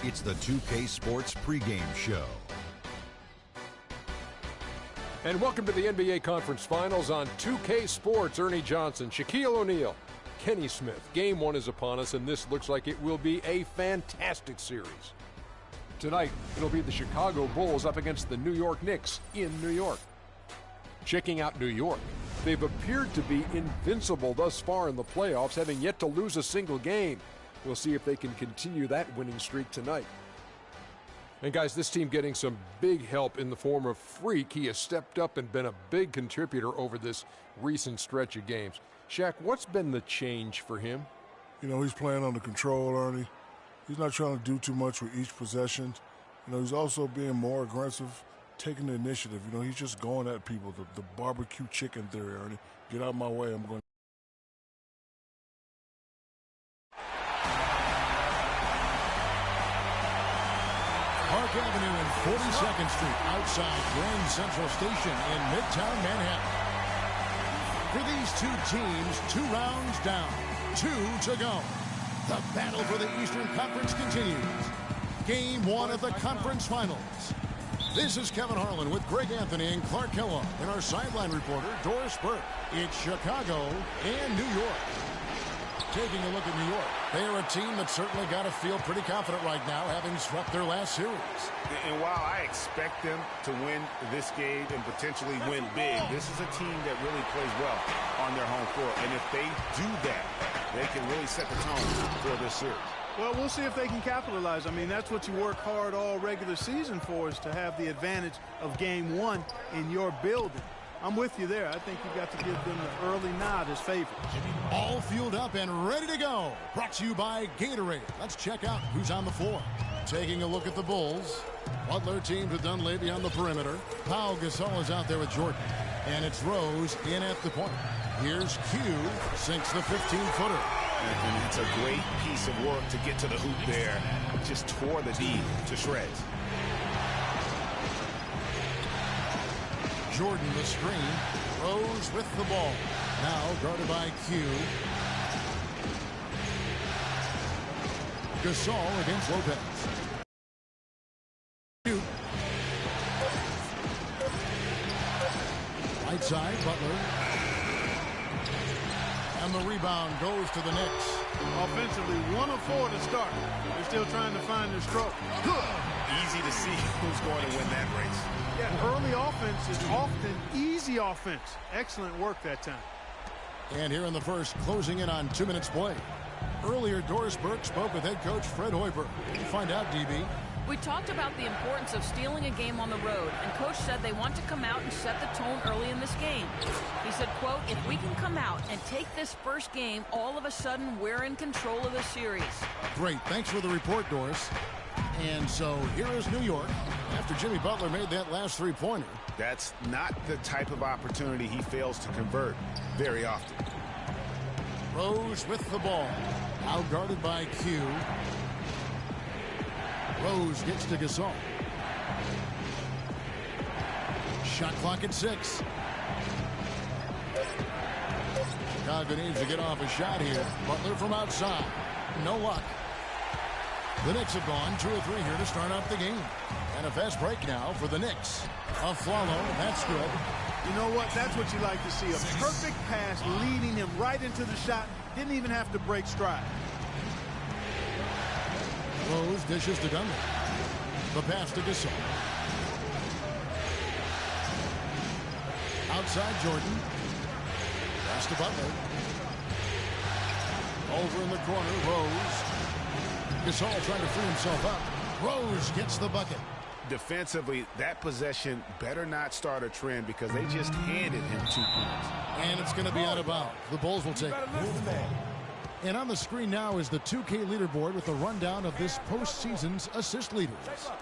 It's the 2K Sports pregame show. And welcome to the NBA Conference Finals on 2K Sports. Ernie Johnson, Shaquille O'Neal, Kenny Smith. Game 1 is upon us, and this looks like it will be a fantastic series. Tonight, it'll be the Chicago Bulls up against the New York Knicks in New York. Checking out New York, they've appeared to be invincible thus far in the playoffs, having yet to lose a single game. We'll see if they can continue that winning streak tonight. And guys, this team getting some big help in the form of Freak. He has stepped up and been a big contributor over this recent stretch of games. Shaq, what's been the change for him? You know, he's playing under control, Ernie. He's not trying to do too much with each possession. You know, he's also being more aggressive, taking the initiative. You know, he's just going at people. The barbecue chicken theory, Ernie. Get out of my way. I'm going. Park Avenue and 42nd Street outside Grand Central Station in Midtown Manhattan. For these two teams, 2 rounds down, 2 to go. The battle for the Eastern Conference continues. Game 1 of the conference finals. This is Kevin Harlan with Greg Anthony and Clark Kellogg and our sideline reporter, Doris Burke. It's Chicago and New York. Taking a look at New York, they are a team that certainly got to feel pretty confident right now, having swept their last series. And while I expect them to win this game and potentially win big, this is a team that really plays well on their home floor. And if they do that, they can really set the tone for this series. Well, we'll see if they can capitalize. I mean, that's what you work hard all regular season for, is to have the advantage of game 1 in your building. I'm with you there. I think you've got to give them the early nod as favorites. All fueled up and ready to go. Brought to you by Gatorade. Let's check out who's on the floor. Taking a look at the Bulls. Butler team to Dunleavy on the perimeter. Pau Gasol is out there with Jordan. And it's Rose in at the point. Here's Q, sinks the 15-footer. And it's a great piece of work to get to the hoop there. Just tore the D to shreds. Jordan the screen. Rose with the ball. Now guarded by Q. Gasol against Lopez. Right side, Butler. And the rebound goes to the Knicks. Offensively, 1 of 4 to start. They're still trying to find their stroke. Easy to see who's going to win that race. Yeah, early offense is often easy offense. Excellent work that time. And here in the first, closing in on 2 minutes play. Earlier, Doris Burke spoke with head coach Fred Hoiberg. Find out, DB. We talked about the importance of stealing a game on the road, and Coach said they want to come out and set the tone early in this game. He said, quote, if we can come out and take this first game, all of a sudden we're in control of the series. Great. Thanks for the report, Doris. And so here is New York after Jimmy Butler made that last three-pointer. That's not the type of opportunity he fails to convert very often. Rose with the ball. Now guarded by Q. Rose gets to Gasol. Shot clock at 6. Chicago needs to get off a shot here. Butler from outside. No luck. The Knicks have gone 2 of 3 here to start out the game. And a fast break now for the Knicks. A follow. That's good. You know what? That's what you like to see. A perfect pass leading him right into the shot. Didn't even have to break stride. Rose dishes to Dunlap. The pass to Gasol. Outside Jordan. Pass to Butler. Over in the corner, Rose. Gasol trying to free himself up. Rose gets the bucket. Defensively, that possession better not start a trend because they just handed him 2 points. And it's going to be out of bounds. The Bulls will take it. And on the screen now is the 2K leaderboard with a rundown of this postseason's assist leaders.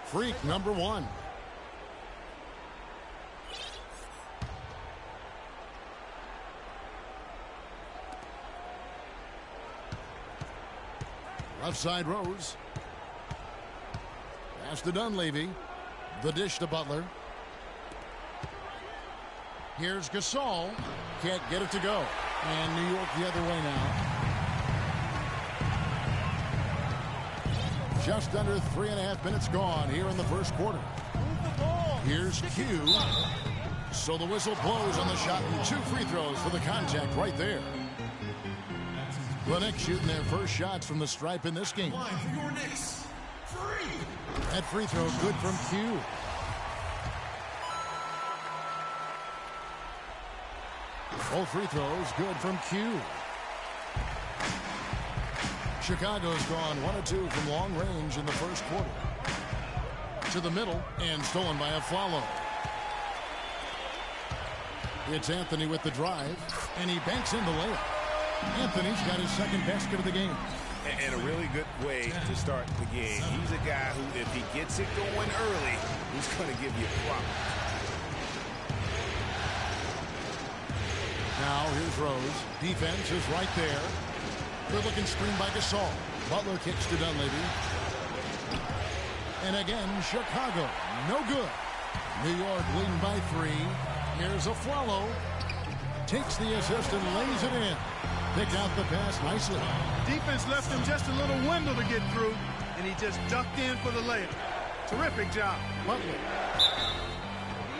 Freak number 1. Left side Rose. Pass to Dunleavy. The dish to Butler. Here's Gasol. Can't get it to go. And New York the other way now. just under 3.5 minutes gone here in the first quarter. Here's Q. So the whistle blows on the shot and 2 free throws for the contact right there. The Knicks shooting their first shots from the stripe in this game. That free throw good from Q. All free throws good from Q. Chicago's gone 1 of 2 from long range in the first quarter. To the middle and stolen by Afflalo. It's Anthony with the drive, and he banks in the layup. Anthony's got his second basket of the game. And a really good way to start the game. He's a guy who, if he gets it going early, he's going to give you problems. Now here's Rose. Defense is right there. Good looking screen by Gasol. Butler kicks to Dunleavy. And again, Chicago. No good. New York leading by 3. Here's Afflalo. Takes the assist and lays it in. Pick out the pass nicely. Defense left him just a little window to get through, and he just ducked in for the layup. Terrific job. Butler.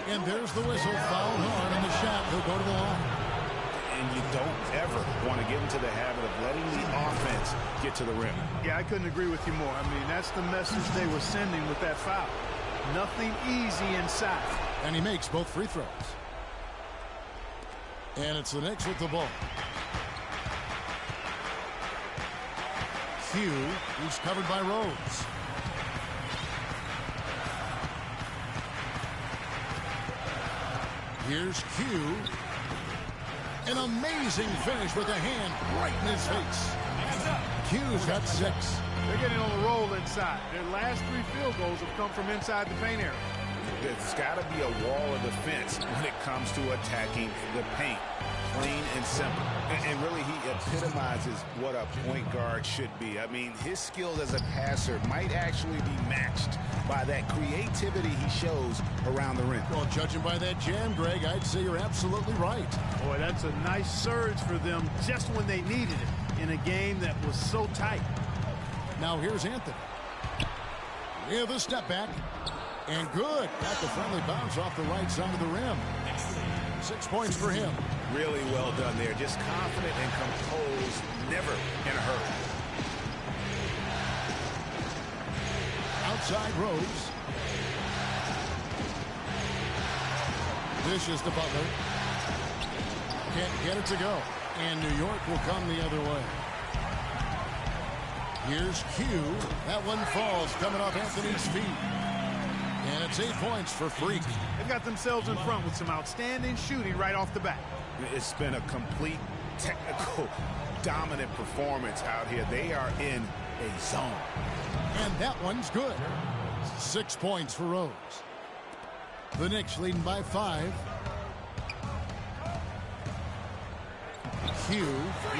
And there's the whistle. Foul hard on the shot. He'll go to the line. And you don't ever want to get into the habit of letting the offense get to the rim. Yeah, I couldn't agree with you more. I mean, that's the message they were sending with that foul. Nothing easy inside. And he makes both free throws. And it's the Knicks with the ball. Q, who's covered by Rose. Here's Q. An amazing finish with a hand right in his face. Q's got 6. They're getting on the roll inside. Their last 3 field goals have come from inside the paint area. There's got to be a wall of defense when it comes to attacking the paint. Plain and simple. And really, he epitomizes what a point guard should be. I mean, his skills as a passer might actually be matched by that creativity he shows around the rim. Well, judging by that jam, Greg, I'd say you're absolutely right. Boy, that's a nice surge for them just when they needed it in a game that was so tight. Now here's Anthony. With a step back. And good. Got the friendly bounce off the right side of the rim. 6 points for him. Really well done there. Just confident and composed. Never in a hurry. Outside Rose. Dishes to Butler. Can't get it to go. And New York will come the other way. Here's Q. That one falls coming off Anthony's feet. And it's 8 points for Freak. They've got themselves in front with some outstanding shooting right off the bat. It's been a complete technical dominant performance out here. They are in a zone. And that one's good. 6 points for Rose. The Knicks leading by 5. Q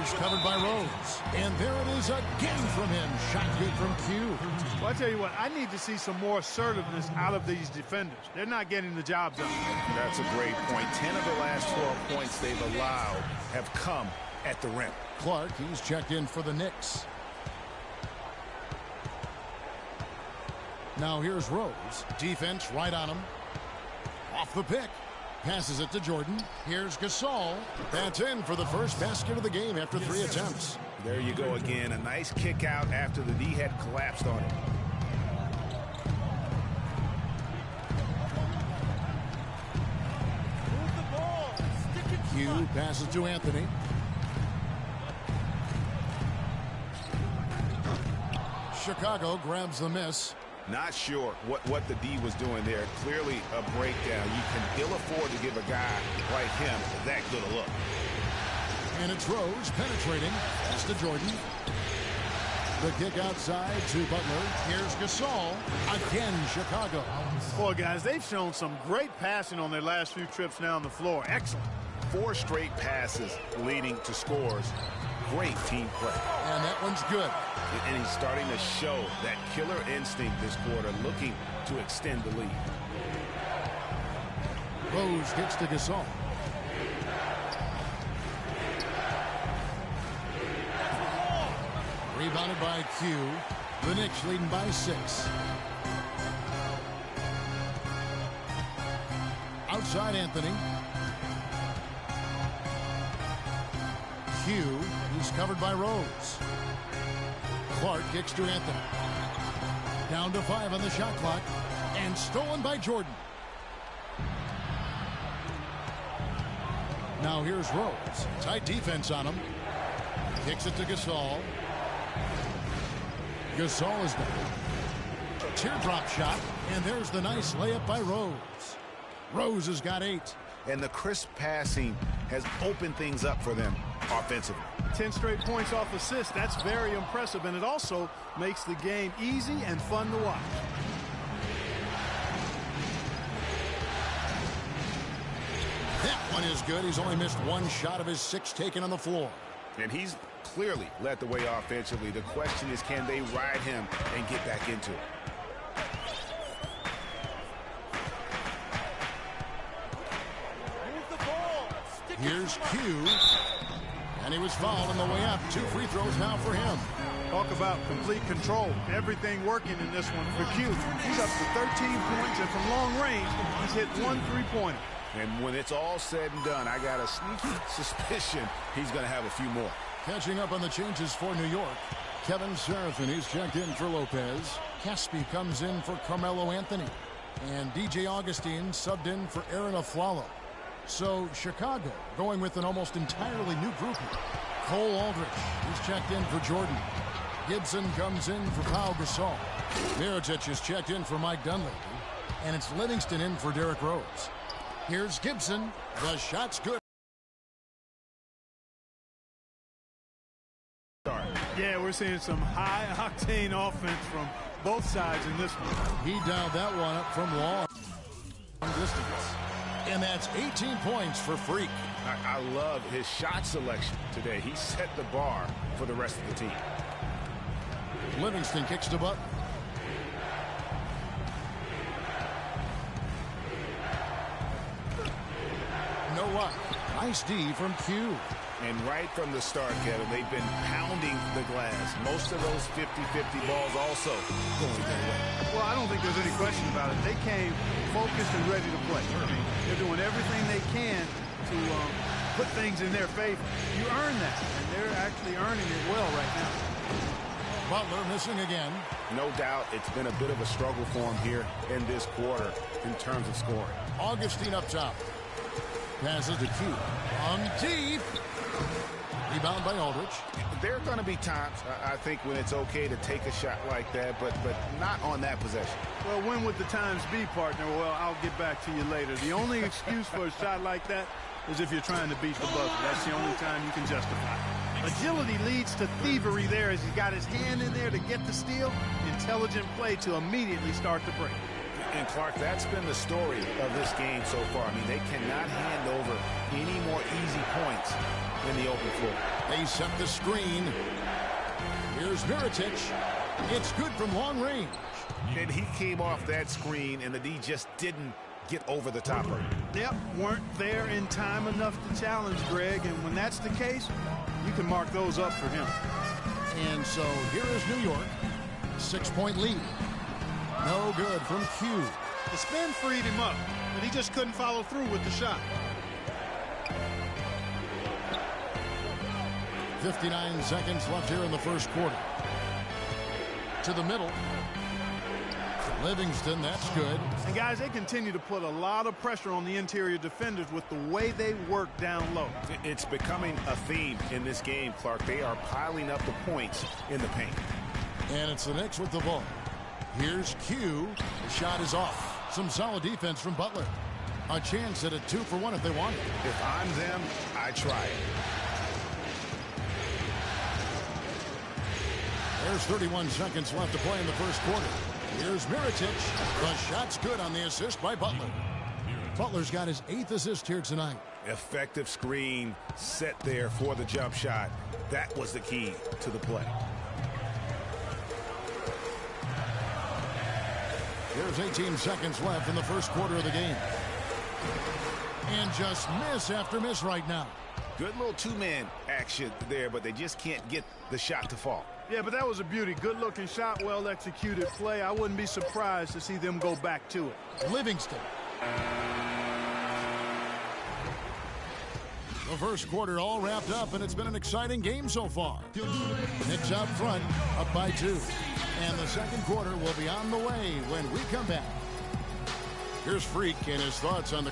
is covered by Rose. And there it is again from him. Shot good from Q. Well, I tell you what, I need to see some more assertiveness out of these defenders. They're not getting the job done. That's a great point. 10 of the last 12 points they've allowed have come at the rim. Clark, he's checked in for the Knicks. Now here's Rose. Defense right on him. Off the pick. Passes it to Jordan. Here's Gasol. That's in for the first basket of the game after 3 attempts. There you go again. A nice kick out after the D had collapsed on him. Q passes to Anthony. Chicago grabs the miss. Not sure what the D was doing there. Clearly a breakdown. You can ill afford to give a guy like him that good a look. And it's Rose penetrating. Pass to Jordan. The kick outside to Butler. Here's Gasol. Again, Chicago. Boy, guys, they've shown some great passing on their last few trips now on the floor. Excellent. 4 straight passes leading to scores. Great team play. And that one's good. And he's starting to show that killer instinct this quarter, looking to extend the lead. Rose gets to Gasol. Rebounded by Q. The Knicks leading by 6. Outside Anthony. Q. He's covered by Rose. Clark kicks to Anthony. Down to 5 on the shot clock. And stolen by Jordan. Now here's Rose. Tight defense on him. Kicks it to Gasol. Gasol is down. Teardrop shot. And there's the nice layup by Rose. Rose has got 8. And the crisp passing has opened things up for them offensively. 10 straight points off assists. That's very impressive, and it also makes the game easy and fun to watch. That one is good. He's only missed 1 shot of his 6 taken on the floor. And he's clearly led the way offensively. The question is, can they ride him and get back into it? Here's Q. And he was fouled on the way up. 2 free throws now for him. Talk about complete control. Everything working in this one for Q. He's up to 13 points, and from long range, he's hit 1 3-pointer. And when it's all said and done, I got a sneaky suspicion he's going to have a few more. Catching up on the changes for New York. Kevin Serafin, he's checked in for Lopez. Caspi comes in for Carmelo Anthony. And DJ Augustine subbed in for Aaron Aflalo. So Chicago going with an almost entirely new grouping. Cole Aldrich, he's checked in for Jordan. Gibson comes in for Pau Gasol. Mirotic is checked in for Mike Dunleavy. And it's Livingston in for Derrick Rose. Here's Gibson. The shot's good. Yeah, we're seeing some high-octane offense from both sides in this one. He dialed that one up from long distance. And that's 18 points for Freak. I love his shot selection today. He set the bar for the rest of the team. Livingston kicks to Butler. No luck. Nice D from Q. And right from the start, Kevin, they've been pounding the glass. Most of those 50-50 balls also going their way. Well, I don't think there's any question about it. They came focused and ready to play. I mean, they're doing everything they can to put things in their favor. You earn that, and they're actually earning it well right now. Butler missing again. No doubt it's been a bit of a struggle for him here in this quarter in terms of scoring. Augustine up top. Passes to Q. On deep. Rebound by Aldrich. There are going to be times, I think, when it's okay to take a shot like that, but not on that possession. Well, when would the times be, partner? Well, I'll get back to you later. The only excuse for a shot like that is if you're trying to beat the buzzer. That's the only time you can justify it. Agility leads to thievery there as he's got his hand in there to get the steal. Intelligent play to immediately start the break. And, Clark, that's been the story of this game so far. I mean, they cannot hand over any more easy points in the open floor. They set the screen. Here's Mirotic. It's good from long range. And he came off that screen, and the D just didn't get over the top of it. Yep, weren't there in time enough to challenge Greg, and when that's the case, you can mark those up for him. And so here is New York. 6-point lead. No good from Q. The spin freed him up, but he just couldn't follow through with the shot. 59 seconds left here in the first quarter. To the middle. Livingston, that's good. And guys, they continue to put a lot of pressure on the interior defenders with the way they work down low. It's becoming a theme in this game, Clark. They are piling up the points in the paint. And it's the Knicks with the ball. Here's Q. The shot is off. Some solid defense from Butler. A chance at a 2-for-1 if they want it. If I'm them, I try it. There's 31 seconds left to play in the first quarter. Here's Mirotic. The shot's good on the assist by Butler. Butler's got his 8th assist here tonight. Effective screen set there for the jump shot. That was the key to the play. There's 18 seconds left in the first quarter of the game. And just miss after miss right now. Good little two-man action there, but they just can't get the shot to fall. Yeah, but that was a beauty. Good-looking shot, well-executed play. I wouldn't be surprised to see them go back to it. Livingston. The first quarter all wrapped up, and it's been an exciting game so far. Knicks up front, up by 2. And the second quarter will be on the way when we come back. Here's Freak and his thoughts on the...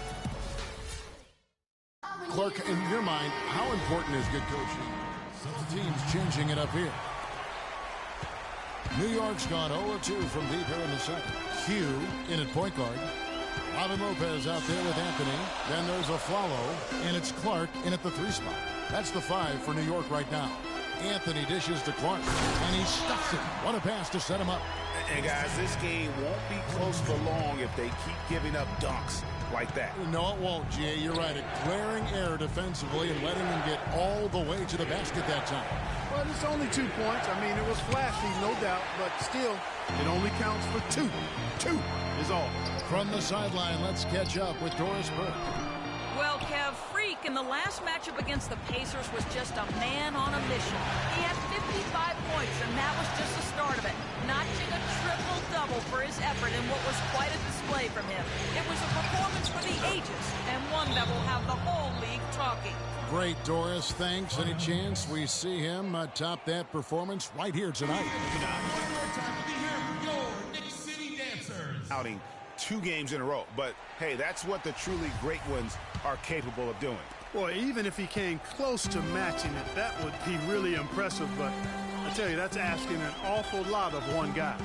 Clark, in your mind, how important is good coaching? The team's changing it up here. New York's gone 0-2 from deep here in the second. Q in at point guard. Robin Lopez out there with Anthony. Then there's a follow, and it's Clark in at the 3 spot. That's the 5 for New York right now. Anthony dishes to Clark, and he stuffs it. What a pass to set him up. And guys, this game won't be close for long if they keep giving up dunks like that. No, it won't, Jay. You're right. A glaring error defensively and letting him get all the way to the basket that time. Well, it's only 2 points. I mean, it was flashy, no doubt, but still, it only counts for 2. 2 is all. From the sideline, let's catch up with Doris Burke. Well, Kev, Freak in the last matchup against the Pacers was just a man on a mission. He had 55 points, and that was just the start of it. Notching a triple-double for his effort in what was quite a display from him. It was a performance for the ages, and one that will have the whole league talking. Great, Doris. Thanks. Any chance we see him top that performance right here tonight? One more time to be here for your Knick City Dancers. Outing 2 games in a row. But, hey, that's what the truly great ones are capable of doing. Boy, even if he came close to matching it, that would be really impressive. But I tell you, that's asking an awful lot of one guy.